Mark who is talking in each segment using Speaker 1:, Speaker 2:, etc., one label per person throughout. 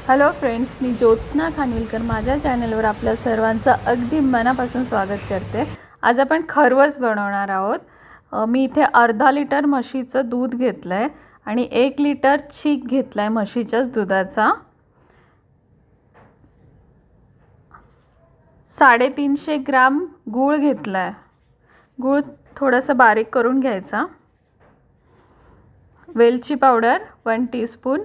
Speaker 1: Hello friends, मी ज्योत्स्ना खानविलकर माझ्या चॅनलवर आपल्या सर्वांचं अगदी मनापासून स्वागत करते। आज आपण खरवस बनवणार आहोत। मी इथे अर्धा लिटर म्हशीचं दूध घेतलंय आणि 1 लिटर चीक घेतलाय म्हशीच्याच दुधाचा। 350 ग्राम गूळ घेतलाय। गूळ थोडासा बारीक करून घ्यायचा। वेलची पावडर 1 टीस्पून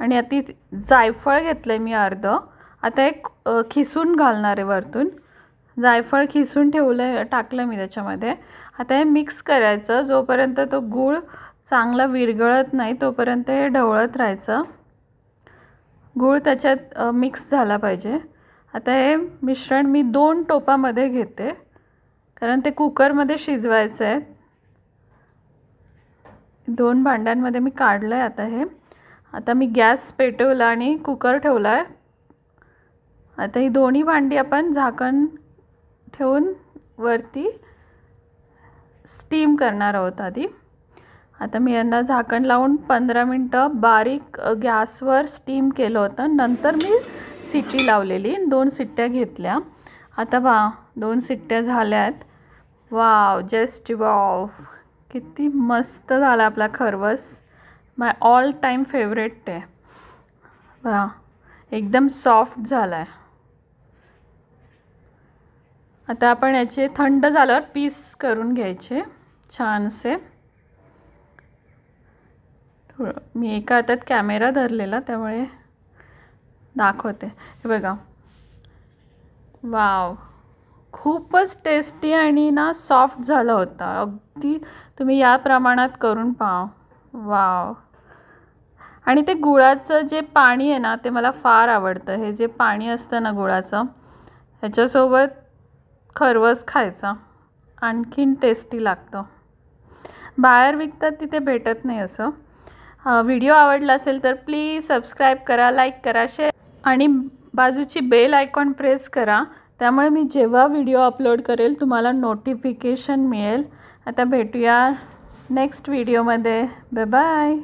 Speaker 1: आणि अति जायफळ घेतले मी अर्ध। आता एक खिसून घालणार आहे वरतून। जायफळ खिसून ठेवले टाकलं मी त्याच्यामध्ये। आता हे मिक्स करायचं जोपर्यंत तो गूळ चांगला विरघळत नाही तोपर्यंत हे ढवळत राहायचं। गूळ त्याच्यात मिक्स झाला पाहिजे। आता हे मिश्रण मी 2 टोपामध्ये घेते कारण ते कुकरमध्ये शिजवायचं आहे। 2 भांड्यांमध्ये मी काढलंय आता हे। आता मी गॅस पेटवला आणि कुकर ठेवलाय। आता ही दोन्ही भांडी आपण झाकण ठेवून वरती स्टीम करणार आहोत आधी। आता मी यांना झाकण लावून 15 मिनिटं बारीक गॅसवर स्टीम केलं होतं। नंतर मी शिट्टी लावलेली, 2 शिट्ट्या घेतल्या। आता पहा 2 शिट्ट्या झाल्यात। वाव, जस्ट वाव, किती मस्त झाला आपला खरवस। माय ऑल टाइम फेवरेट आहे। बघा एकदम सॉफ्ट झालाय। आता आपण याचे थंड झाल्यावर पीस करून घ्यायचे छानसे। मी एका हातात कॅमेरा धरलेला त्यामुळे दाखवते। हे बघा, वाव, खूपच टेस्टी आणि ना सॉफ्ट झालं होतं। अगदी तुम्ही या प्रमाणात करून पहा। वाव, आणि ते गुळाचं जे पाणी आहे ना ते मला फार आवडतं। हे जे पाणी असतं ना गुळाचं, ह्याच्यासोबत खरवस खायचा आणखीन टेस्टी लागतं। बाहेर विकतात तिथे भेटत नाही असं। व्हिडिओ आवडला असेल तर प्लीज सबस्क्राईब करा, लाईक करा, शेअर आणि बाजूची बेल आयकॉन प्रेस करा। त्यामुळे मी जेव्हा व्हिडिओ अपलोड करेल तुम्हाला नोटिफिकेशन मिळेल। आता भेटूया नेक्स्ट व्हिडिओमध्ये। Bye bye.